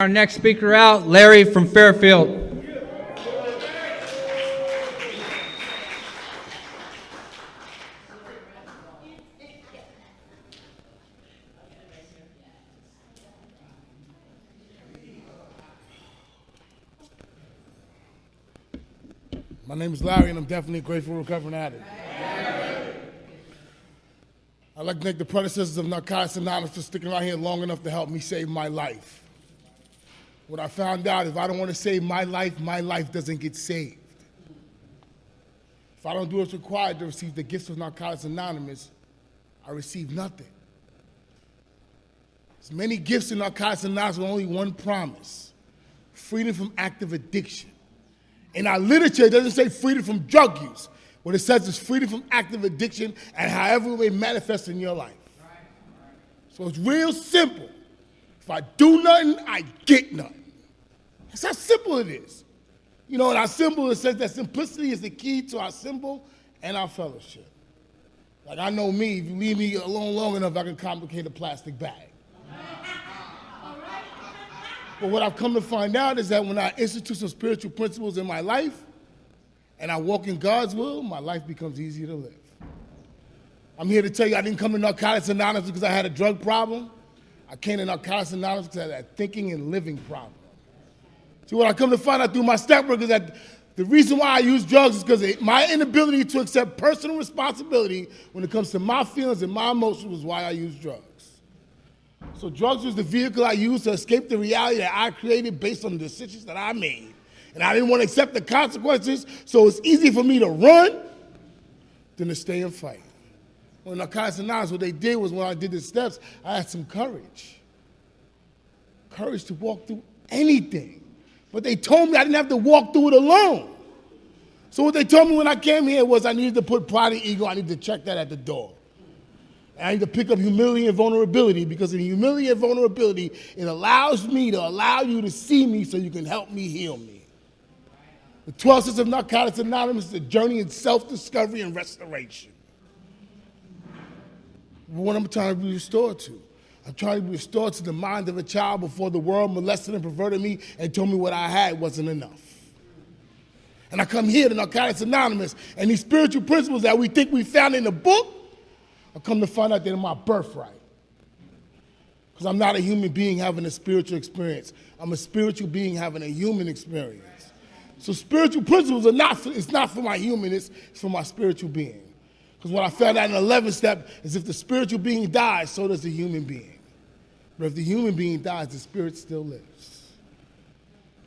Our next speaker out, Larry from Fairfield. My name is Larry, and I'm definitely a grateful recovering addict. I'd like to thank the predecessors of Narcotics Anonymous for sticking around here long enough to help me save my life. What I found out, if I don't want to save my life doesn't get saved. If I don't do what's required to receive the gifts of Narcotics Anonymous, I receive nothing. There's many gifts in Narcotics Anonymous with only one promise: freedom from active addiction. In our literature, it doesn't say freedom from drug use. What it says is freedom from active addiction and however it may manifest in your life. So it's real simple. If I do nothing, I get nothing. That's how simple it is. You know, in our symbol, it says that simplicity is the key to our symbol and our fellowship. Like, I know me, if you leave me alone long enough, I can complicate a plastic bag. But what I've come to find out is that when I institute some spiritual principles in my life and I walk in God's will, my life becomes easier to live. I'm here to tell you I didn't come to Narcotics Anonymous because I had a drug problem. I came to Narcotics Anonymous because I had a thinking and living problem. See, what I come to find out through my step work is that the reason why I use drugs is because my inability to accept personal responsibility when it comes to my feelings and my emotions was why I use drugs. So drugs was the vehicle I used to escape the reality that I created based on the decisions that I made. And I didn't want to accept the consequences, so it's easy for me to run than to stay and fight. When Narcotics Anonymous, what they did was when I did the steps, I had some courage. Courage to walk through anything. But they told me I didn't have to walk through it alone. So what they told me when I came here was I needed to put pride and ego, I needed to check that at the door. I need to pick up humility and vulnerability, because in humility and vulnerability, it allows me to allow you to see me so you can help me heal me. The 12 Steps of Narcotics Anonymous is a journey in self-discovery and restoration. What I'm trying to be restored to. I'm trying to be restored to the mind of a child before the world molested and perverted me and told me what I had wasn't enough. And I come here to Narcotics Anonymous, and these spiritual principles that we think we found in the book, I come to find out they're my birthright. Because I'm not a human being having a spiritual experience. I'm a spiritual being having a human experience. So spiritual principles it's not for my humanness, it's for my spiritual being. Because what I found out in the 11th step is if the spiritual being dies, so does the human being. But if the human being dies, the spirit still lives.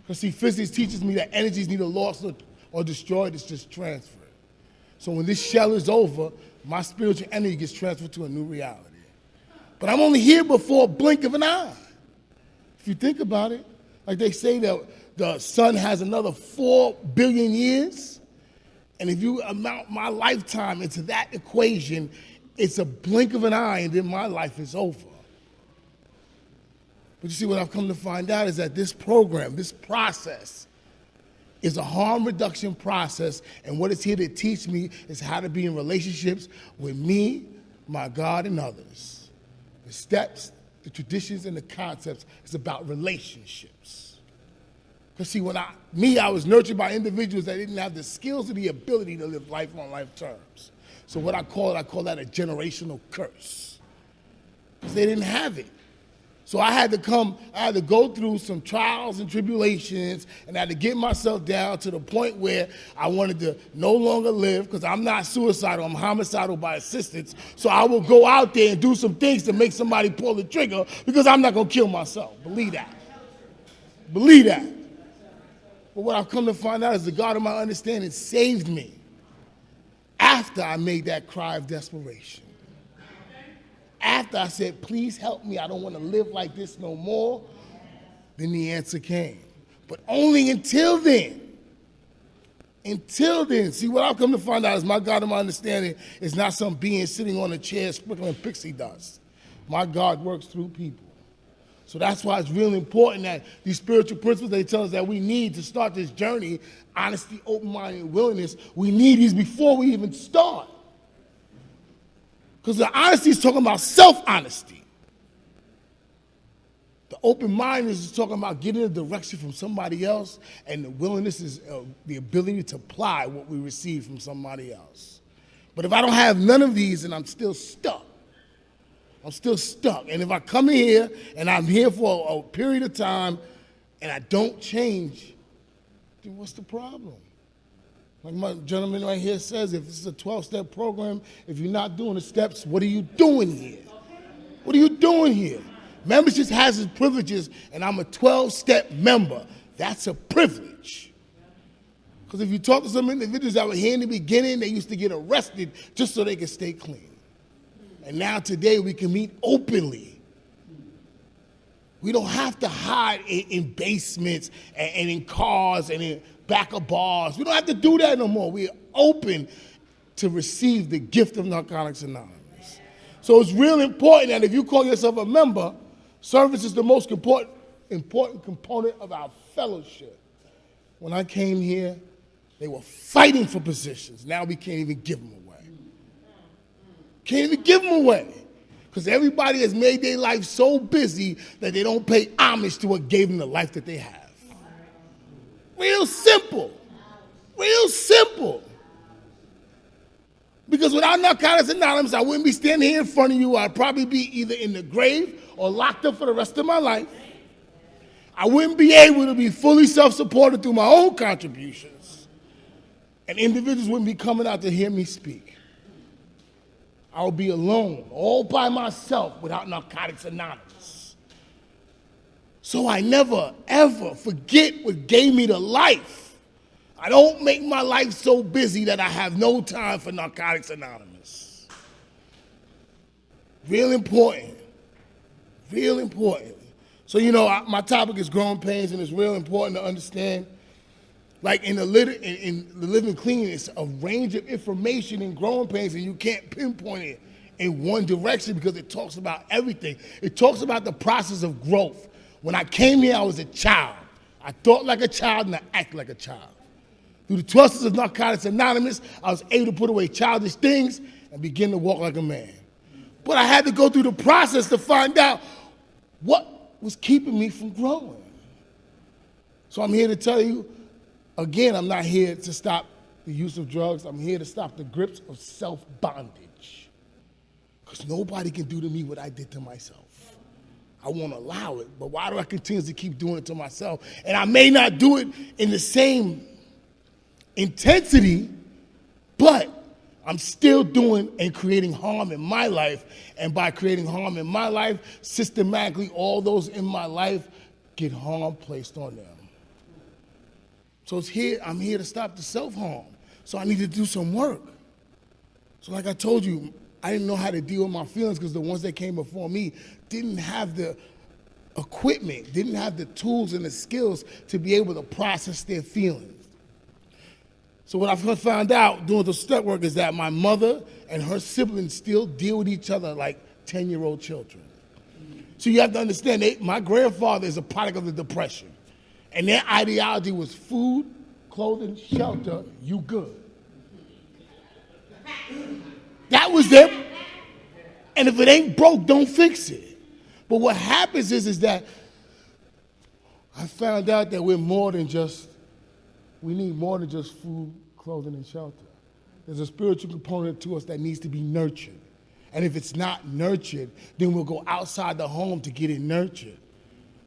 Because see, physics teaches me that energy is neither lost or destroyed, it's just transferred. So when this shell is over, my spiritual energy gets transferred to a new reality. But I'm only here before a blink of an eye. If you think about it, like they say that the sun has another 4 billion years, and if you amount my lifetime into that equation, it's a blink of an eye, and then my life is over. But you see, what I've come to find out is that this program, this process, is a harm reduction process, and what it's here to teach me is how to be in relationships with me, my God, and others. The steps, the traditions, and the concepts is about relationships. Because see, I was nurtured by individuals that didn't have the skills or the ability to live life on life terms. So what I call that a generational curse. Because they didn't have it. So I had to go through some trials and tribulations, and I had to get myself down to the point where I wanted to no longer live, because I'm not suicidal, I'm homicidal by assistance. So I will go out there and do some things to make somebody pull the trigger, because I'm not going to kill myself. Believe that. Believe that. But what I've come to find out is the God of my understanding saved me after I made that cry of desperation. After I said, please help me, I don't want to live like this no more, then the answer came. But only until then. Until then. See, what I've come to find out is my God of my understanding is not some being sitting on a chair sprinkling pixie dust. My God works through people. So that's why it's really important that these spiritual principles they tell us that we need to start this journey, honesty, open-minded willingness, we need these before we even start. Because the honesty is talking about self-honesty. The open-mindedness is talking about getting a direction from somebody else, and the willingness is the ability to apply what we receive from somebody else. But if I don't have none of these, then I'm still stuck. I'm still stuck. And if I come in here and I'm here for a period of time and I don't change, then what's the problem? Like my gentleman right here says, if this is a 12-step program, if you're not doing the steps, what are you doing here? What are you doing here? Membership has its privileges, and I'm a 12-step member. That's a privilege. Because if you talk to some individuals that were here in the beginning, they used to get arrested just so they could stay clean. And now today we can meet openly. We don't have to hide in basements and in cars and in back of bars. We don't have to do that no more. We're open to receive the gift of Narcotics Anonymous. So it's real important that if you call yourself a member, service is the most important component of our fellowship. When I came here, they were fighting for positions. Now we can't even give them away. Can't even give them away. Because everybody has made their life so busy that they don't pay homage to what gave them the life that they have. Real simple. Real simple. Because without Narcotics Anonymous, I wouldn't be standing here in front of you. I'd probably be either in the grave or locked up for the rest of my life. I wouldn't be able to be fully self-supported through my own contributions. And individuals wouldn't be coming out to hear me speak. I would be alone, all by myself, without Narcotics Anonymous. So I never, ever forget what gave me the life. I don't make my life so busy that I have no time for Narcotics Anonymous. Real important. Real important. So, my topic is growing pains, and it's real important to understand. Like in the Living Clean, it's a range of information in growing pains, and you can't pinpoint it in one direction because it talks about everything. It talks about the process of growth. When I came here, I was a child. I thought like a child and I acted like a child. Through the 12 steps of Narcotics Anonymous, I was able to put away childish things and begin to walk like a man. But I had to go through the process to find out what was keeping me from growing. So I'm here to tell you, again, I'm not here to stop the use of drugs. I'm here to stop the grips of self-bondage. Because nobody can do to me what I did to myself. I won't allow it, but why do I continuously keep doing it to myself? And I may not do it in the same intensity, but I'm still doing and creating harm in my life. And by creating harm in my life, systematically all those in my life get harm placed on them. So I'm here to stop the self-harm. So I need to do some work. So like I told you, I didn't know how to deal with my feelings because the ones that came before me didn't have the equipment, didn't have the tools and the skills to be able to process their feelings. So what I found out doing the step work is that my mother and her siblings still deal with each other like 10-year-old children. So you have to understand, my grandfather is a product of the Depression. And their ideology was food, clothing, shelter, you good. That was them. And if it ain't broke, don't fix it. But what happens is that I found out that we need more than just food, clothing, and shelter. There's a spiritual component to us that needs to be nurtured. And if it's not nurtured, then we'll go outside the home to get it nurtured.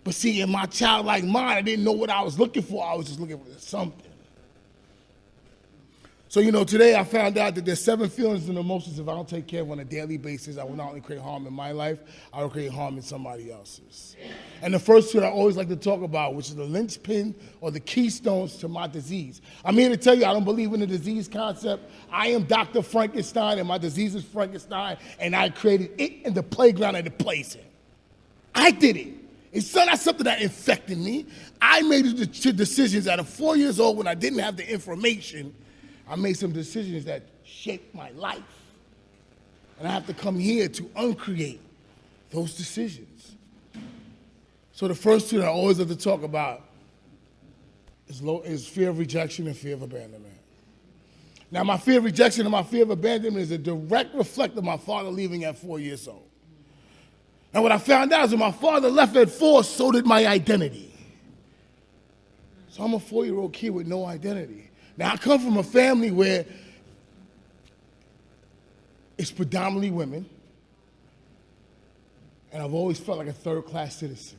But see, in my childlike mind, I didn't know what I was looking for. I was just looking for something. So, today I found out that there's 7 feelings and emotions if I don't take care of on a daily basis, I will not only create harm in my life, I will create harm in somebody else's. And the first two I always like to talk about, which is the linchpin or the keystones to my disease. I'm here to tell you I don't believe in the disease concept. I am Dr. Frankenstein, and my disease is Frankenstein, and I created it in the playground that it plays in. I did it. It's not something that infected me. I made decisions at 4 years old when I didn't have the information. I made some decisions that shaped my life. And I have to come here to uncreate those decisions. So the first two that I always have to talk about is fear of rejection and fear of abandonment. Now, my fear of rejection and my fear of abandonment is a direct reflection of my father leaving at 4 years old. And what I found out is when my father left at 4, so did my identity. So I'm a 4-year-old kid with no identity. Now, I come from a family where it's predominantly women, and I've always felt like a third-class citizen.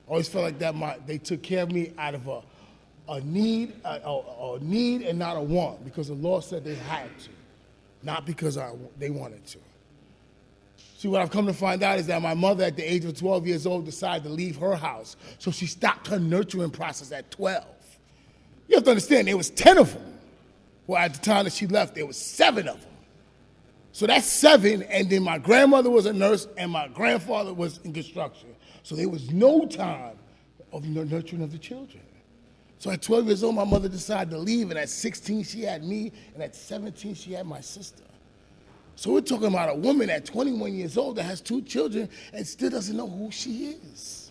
I always felt like that they took care of me out of a need and not a want, because the law said they had to, not because they wanted to. See, what I've come to find out is that my mother, at the age of 12 years old, decided to leave her house, so she stopped her nurturing process at 12. You have to understand, there was 10 of them. Well, at the time that she left, there was 7 of them. So that's 7, and then my grandmother was a nurse, and my grandfather was in construction. So there was no time of nurturing of the children. So at 12 years old, my mother decided to leave, and at 16, she had me, and at 17, she had my sister. So we're talking about a woman at 21 years old that has 2 children and still doesn't know who she is.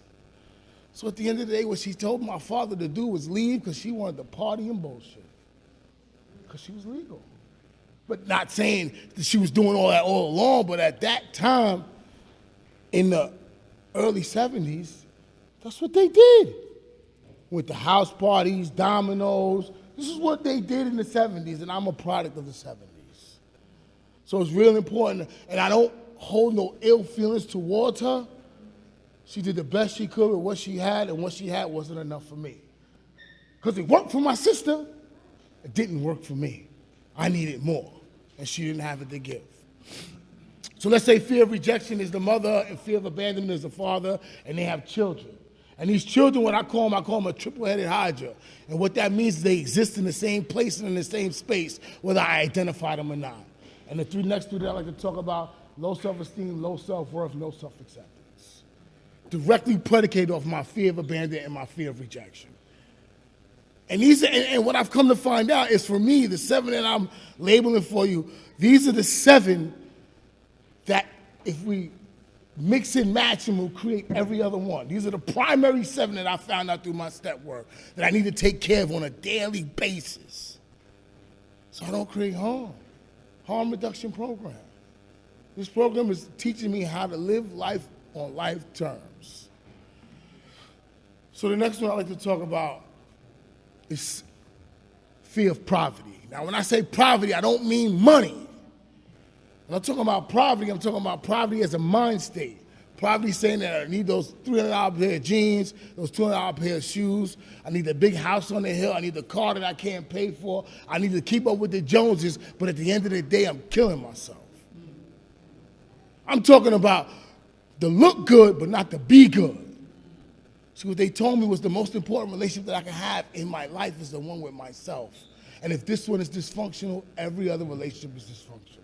So at the end of the day, what she told my father to do was leave because she wanted to party and bullshit, because she was legal. But not saying that she was doing all that all along, but at that time, in the early 70s, that's what they did. With the house parties, dominoes, this is what they did in the 70s, and I'm a product of the 70s. So it's real important, and I don't hold no ill feelings towards her. She did the best she could with what she had, and what she had wasn't enough for me. Because it worked for my sister, it didn't work for me. I needed more, and she didn't have it to give. So let's say fear of rejection is the mother, and fear of abandonment is the father, and they have children. And these children, what I call them a triple-headed hydra. And what that means is they exist in the same place and in the same space, whether I identify them or not. And the next 3 that I like to talk about: low self-esteem, low self-worth, no self-acceptance. Directly predicated off my fear of abandonment and my fear of rejection. And what I've come to find out is, for me, the 7 that I'm labeling for you, these are the 7 that if we mix and match them will create every other one. These are the primary 7 that I found out through my step work that I need to take care of on a daily basis, so I don't create harm. Harm reduction program. This program is teaching me how to live life on life terms. So the next one I'd like to talk about is fear of poverty. Now, when I say poverty, I don't mean money. When I'm talking about poverty, I'm talking about poverty as a mind state. Poverty saying that I need those $300 pair of jeans, those $200 pair of shoes. I need a big house on the hill. I need the car that I can't pay for. I need to keep up with the Joneses, but at the end of the day, I'm killing myself. I'm talking about the look good, but not the be good. See, what they told me was the most important relationship that I can have in my life is the one with myself. And if this one is dysfunctional, every other relationship is dysfunctional.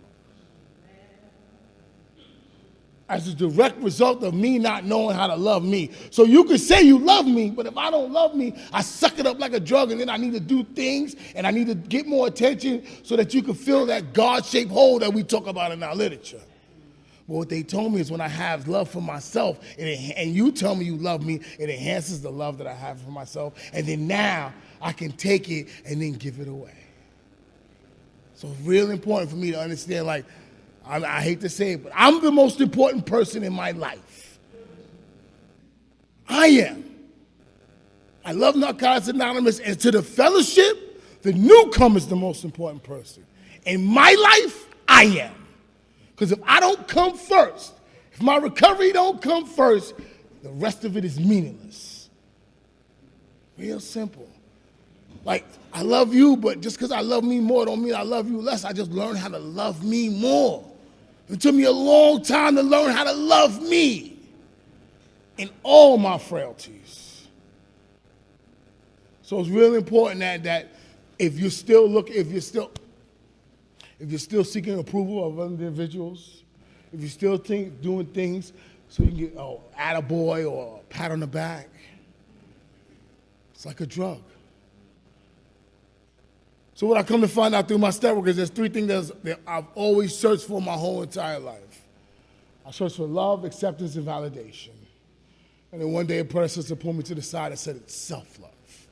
As a direct result of me not knowing how to love me. So you could say you love me, but if I don't love me, I suck it up like a drug, and then I need to do things, and I need to get more attention so that you can fill that God-shaped hole that we talk about in our literature. But what they told me is when I have love for myself, and you tell me you love me, it enhances the love that I have for myself, and then now I can take it and then give it away. So it's real important for me to understand, like, I hate to say it, but I'm the most important person in my life. I am. I love Narcotics Anonymous, and to the fellowship, the newcomer is the most important person. In my life, I am. Because if I don't come first, if my recovery don't come first, the rest of it is meaningless. Real simple. Like, I love you, but just because I love me more don't mean I love you less. I just learned how to love me more. It took me a long time to learn how to love me in all my frailties. So it's really important that if you're still seeking approval of other individuals, if you're still doing things so you can get attaboy or a pat on the back, it's like a drug. So what I come to find out through my step work is there's 3 things that I've always searched for my whole entire life. I searched for love, acceptance, and validation. And then one day a predecessor pulled me to the side and said it's self-love.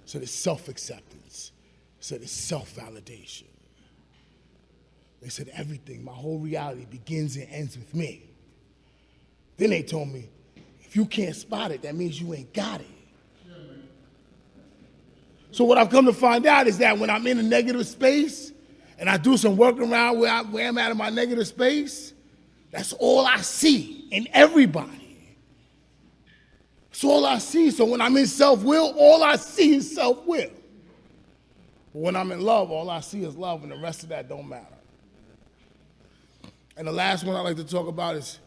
Said it's self-acceptance. Said it's self-validation. They said everything, my whole reality begins and ends with me. Then they told me, if you can't spot it, that means you ain't got it. So what I've come to find out is that when I'm in a negative space and I do some work around where I'm at in my negative space, that's all I see in everybody. That's all I see. So when I'm in self-will, all I see is self-will. But when I'm in love, all I see is love, and the rest of that don't matter. And the last one I'd like to talk about is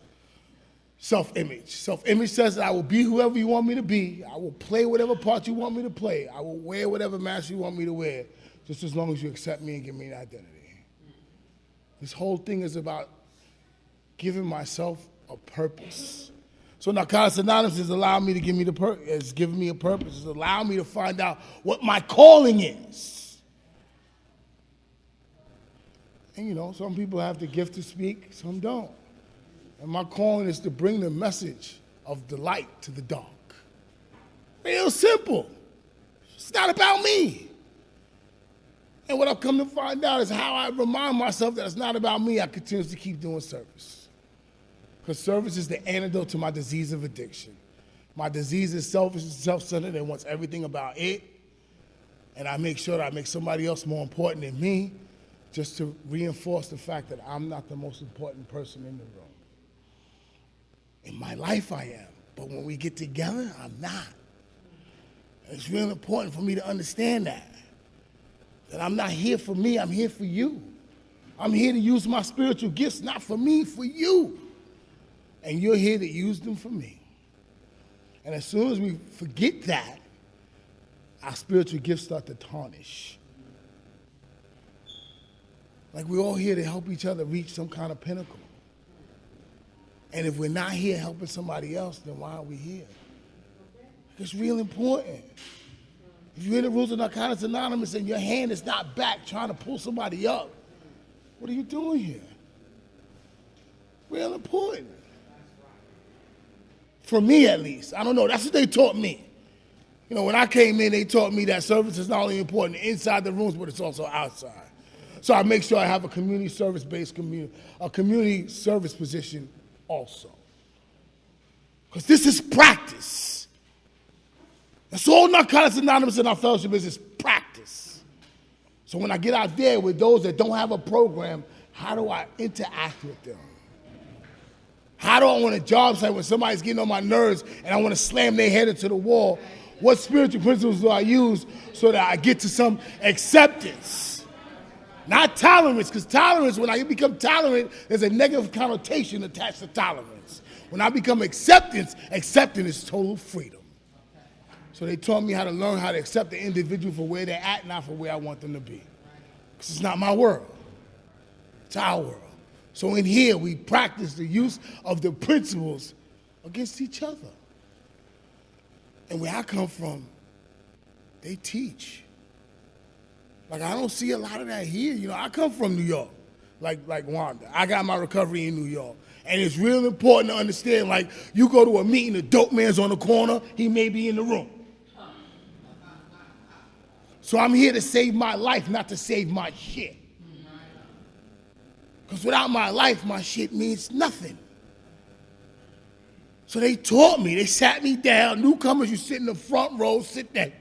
self-image. Self-image says that I will be whoever you want me to be. I will play whatever part you want me to play. I will wear whatever mask you want me to wear, just as long as you accept me and give me an identity. This whole thing is about giving myself a purpose. So Narcotics Anonymous is allowing me to give me it's giving me a purpose. It's allowing me to find out what my calling is. And you know, some people have the gift to speak, some don't. And my calling is to bring the message of the light to the dark. Real simple. It's not about me. And what I've come to find out is how I remind myself that it's not about me. I continue to keep doing service. Because service is the antidote to my disease of addiction. My disease is selfish and self-centered and wants everything about it. And I make sure that I make somebody else more important than me, just to reinforce the fact that I'm not the most important person in the room. In my life I am, but when we get together, I'm not. And it's really important for me to understand that I'm not here for me, I'm here for you. I'm here to use my spiritual gifts, not for me, for you. And you're here to use them for me. And as soon as we forget that, our spiritual gifts start to tarnish. Like we're all here to help each other reach some kind of pinnacle. And if we're not here helping somebody else, then why are we here? It's real important. If you're in the rules of Narcotics Anonymous and your hand is not back trying to pull somebody up, what are you doing here? Real important. For me, at least. I don't know. That's what they taught me. You know, when I came in, they taught me that service is not only important inside the rooms, but it's also outside. So I make sure I have a community service-based community service position also. Because this is practice. That's all Narcotics Anonymous in our fellowship is practice. So when I get out there with those that don't have a program, how do I interact with them? How do I want a job site when somebody's getting on my nerves and I want to slam their head into the wall? What spiritual principles do I use so that I get to some acceptance? Not tolerance, because tolerance, when I become tolerant, there's a negative connotation attached to tolerance. When I become acceptance is total freedom. So they taught me how to learn how to accept the individual for where they're at, not for where I want them to be. Because it's not my world. It's our world. So in here, we practice the use of the principles against each other. And where I come from, they teach. Like, I don't see a lot of that here. You know, I come from New York, like Wanda. I got my recovery in New York. And it's real important to understand, like, you go to a meeting, the dope man's on the corner, he may be in the room. So I'm here to save my life, not to save my shit. Because without my life, my shit means nothing. So they taught me. They sat me down. Newcomers, you sit in the front row, sit there.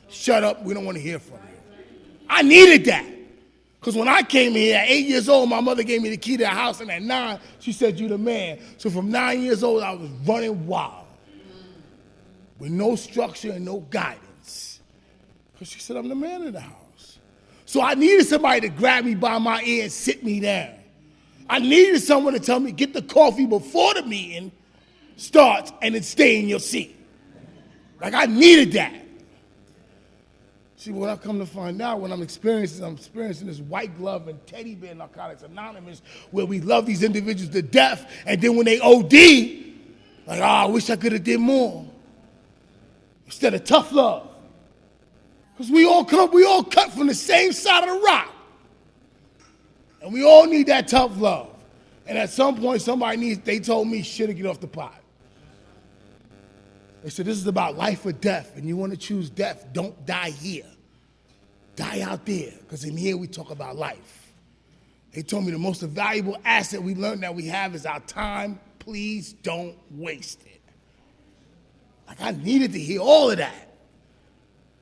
Shut up, we don't want to hear from you. I needed that. Because when I came here at 8 years old, my mother gave me the key to the house, and at 9, she said, "You the man." So from 9 years old, I was running wild. With no structure and no guidance. Because she said, "I'm the man of the house." So I needed somebody to grab me by my ear and sit me down. I needed someone to tell me, get the coffee before the meeting starts and then stay in your seat. Like, I needed that. See, what I've come to find out when I'm experiencing this white glove and teddy bear Narcotics Anonymous, where we love these individuals to death, and then when they OD, like, I wish I could have did more. Instead of tough love. Because we all cut from the same side of the rock. And we all need that tough love. And at some point, they told me, shit, to get off the pot. They said, this is about life or death, and you want to choose death, don't die here. Die out there, because in here we talk about life. They told me the most valuable asset we learned that we have is our time, please don't waste it. Like, I needed to hear all of that.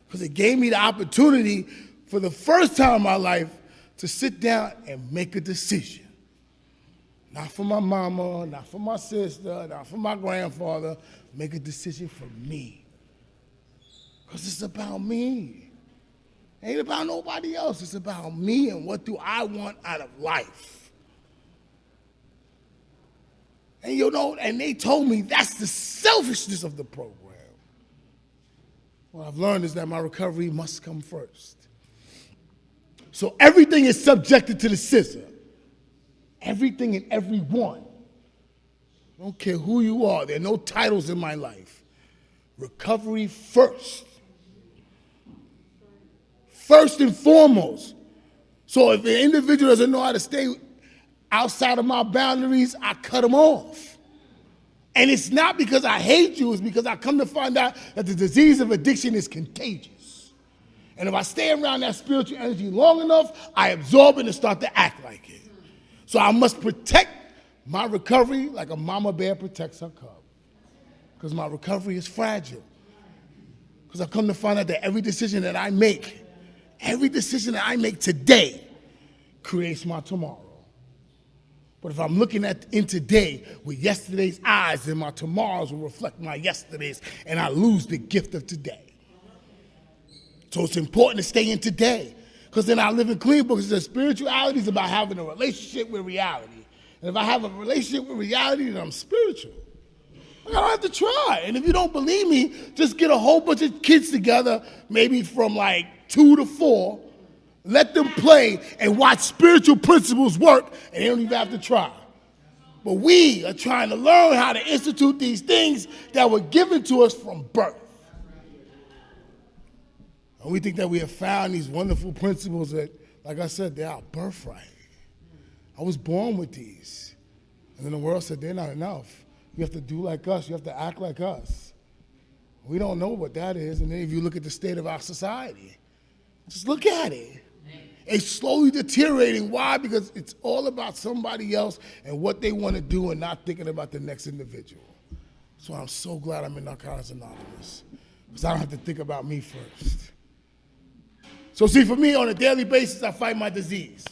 Because it gave me the opportunity for the first time in my life to sit down and make a decision. Not for my mama, not for my sister, not for my grandfather. Make a decision for me. Because it's about me. It ain't about nobody else. It's about me and what do I want out of life. And you know, and they told me that's the selfishness of the program. What I've learned is that my recovery must come first. So everything is subjected to the scissor. Everything and everyone. I don't care who you are. There are no titles in my life. Recovery first. First and foremost. So if an individual doesn't know how to stay outside of my boundaries, I cut them off. And it's not because I hate you, it's because I come to find out that the disease of addiction is contagious. And if I stay around that spiritual energy long enough, I absorb it and start to act like it. So I must protect my recovery like a mama bear protects her cub. Because my recovery is fragile. Because I've come to find out that every decision that I make today creates my tomorrow. But if I'm looking in today with yesterday's eyes, then my tomorrows will reflect my yesterdays, and I lose the gift of today. So it's important to stay in today, because then I live in clean books. The spirituality is about having a relationship with reality. And if I have a relationship with reality, then I'm spiritual. I don't have to try. And if you don't believe me, just get a whole bunch of kids together, maybe from like 2 to 4, let them play and watch spiritual principles work, and they don't even have to try. But we are trying to learn how to institute these things that were given to us from birth. And we think that we have found these wonderful principles that, like I said, they're our birthright. I was born with these. And then the world said, they're not enough. You have to do like us. You have to act like us. We don't know what that is. And then if you look at the state of our society, just look at it. It's slowly deteriorating. Why? Because it's all about somebody else and what they want to do and not thinking about the next individual. So I'm so glad I'm in Narcotics Anonymous, because I don't have to think about me first. So see, for me, on a daily basis, I fight my disease.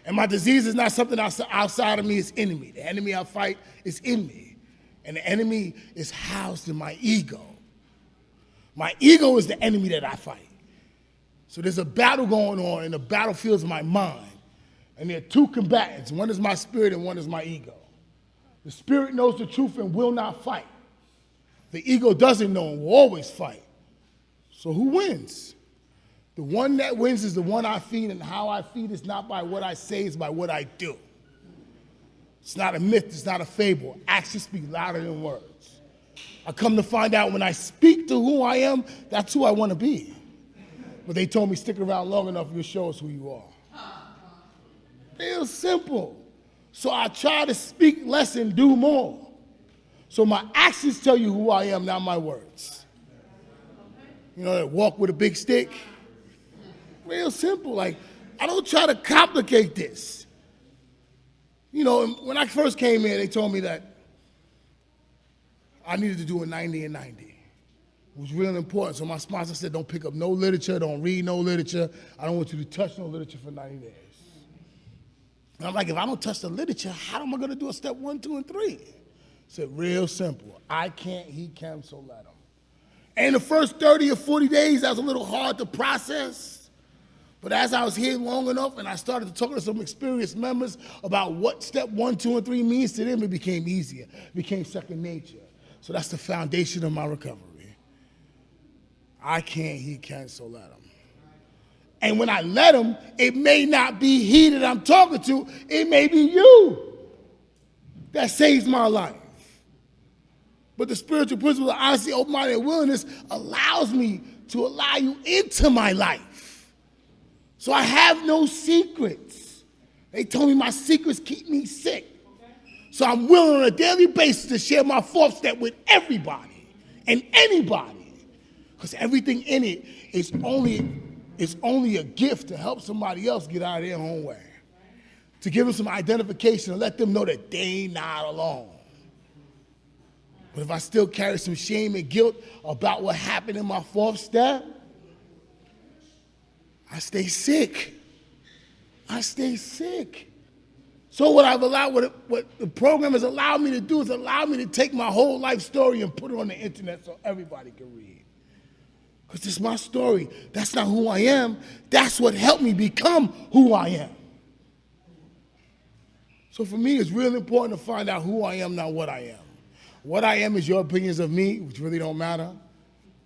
And my disease is not something outside of me, it's in me. The enemy I fight is in me. And the enemy is housed in my ego. My ego is the enemy that I fight. So there's a battle going on, and the battlefield is my mind. And there are two combatants. One is my spirit and one is my ego. The spirit knows the truth and will not fight. The ego doesn't know and will always fight. So who wins? The one that wins is the one I feed, and how I feed is not by what I say, it's by what I do. It's not a myth, it's not a fable. Actions speak louder than words. I come to find out when I speak to who I am, that's who I want to be. But they told me, stick around long enough, you'll show us who you are. Real simple. So I try to speak less and do more. So my actions tell you who I am, not my words. You know, that walk with a big stick? Real simple. Like, I don't try to complicate this. You know, when I first came here, they told me that I needed to do a 90 and 90. It was real important. So my sponsor said, don't pick up no literature, don't read no literature. I don't want you to touch no literature for 90 days. And I'm like, if I don't touch the literature, how am I going to do a step 1, 2, and 3? I said, real simple. I can't, he can, so let him. And the first 30 or 40 days, that was a little hard to process. But as I was here long enough and I started to talk to some experienced members about what step 1, 2, and 3 means to them, it became easier. It became second nature. So that's the foundation of my recovery. I can't, he can, so let him. And when I let him, it may not be he that I'm talking to, it may be you that saves my life. But the spiritual principle of honesty, open-minded, and willingness allows me to allow you into my life. So I have no secrets. They told me my secrets keep me sick. So I'm willing on a daily basis to share my fourth step with everybody and anybody. Because everything in it is only a gift to help somebody else get out of their own way. To give them some identification and let them know that they not alone. But if I still carry some shame and guilt about what happened in my fourth step, I stay sick. I stay sick. So what the program has allowed me to do is allow me to take my whole life story and put it on the internet so everybody can read. Because it's my story. That's not who I am. That's what helped me become who I am. So for me, it's really important to find out who I am, not what I am. What I am is your opinions of me, which really don't matter.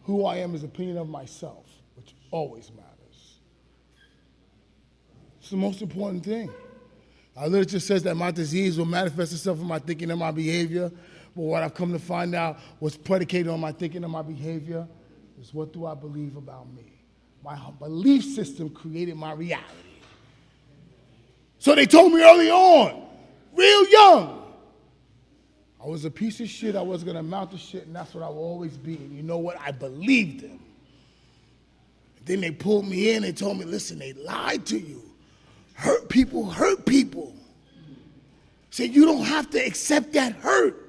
Who I am is opinion of myself, which always matters. It's the most important thing. Our literature says that my disease will manifest itself in my thinking and my behavior, but what I've come to find out was predicated on my thinking and my behavior is what do I believe about me? My belief system created my reality. So they told me early on, real young, I was a piece of shit, I wasn't going to amount to shit, and that's what I will always be. And you know what? I believed them. Then they pulled me in and told me, listen, they lied to you. Hurt people hurt people. Said you don't have to accept that hurt.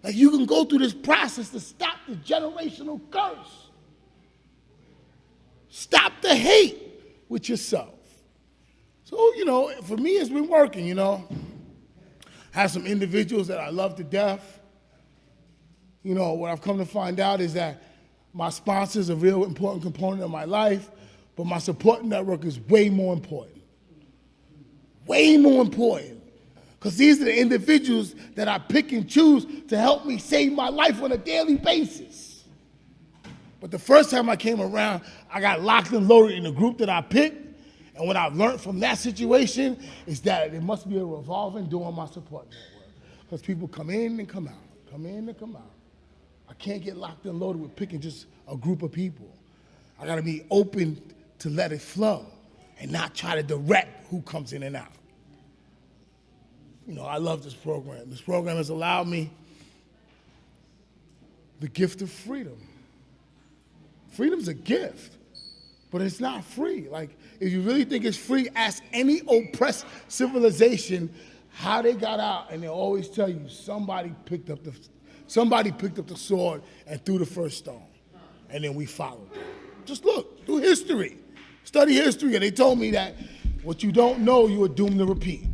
Like you can go through this process to stop the generational curse. Stop the hate with yourself. So, for me, it's been working, I have some individuals that I love to death. What I've come to find out is that my sponsor is a real important component of my life, but my support network is way more important. Way more important. Because these are the individuals that I pick and choose to help me save my life on a daily basis. But the first time I came around, I got locked and loaded in the group that I picked. And what I've learned from that situation is that it must be a revolving door on my support network. Because people come in and come out, come in and come out. I can't get locked and loaded with picking just a group of people. I got to be open to let it flow and not try to direct who comes in and out. I love this program. This program has allowed me the gift of freedom. Freedom's a gift, but it's not free. Like, if you really think it's free, ask any oppressed civilization how they got out, and they'll always tell you somebody picked up the sword and threw the first stone, and then we followed them. Just look, do history. Study history, and they told me that what you don't know, you are doomed to repeat.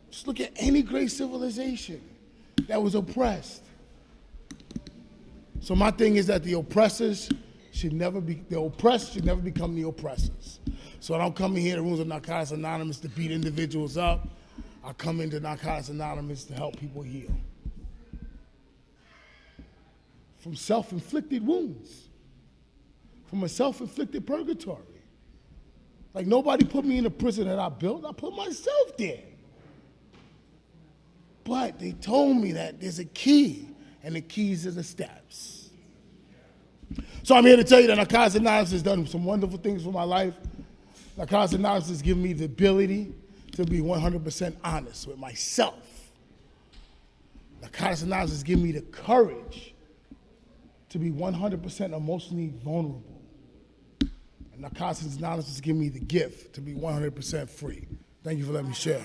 Just look at any great civilization that was oppressed. So my thing is that the oppressed should never become the oppressors. So I don't come in here to Rooms of Narcotics Anonymous to beat individuals up. I come into Narcotics Anonymous to help people heal from self-inflicted wounds, from a self-inflicted purgatory. Like, nobody put me in a prison that I built. I put myself there. But they told me that there's a key, and the keys are the steps. So I'm here to tell you that Narcotics Anonymous has done some wonderful things for my life. Narcotics Anonymous has given me the ability to be 100% honest with myself. Narcotics Anonymous has given me the courage to be 100% emotionally vulnerable. And Narcotics Anonymous has given me the gift to be 100% free. Thank you for letting me share.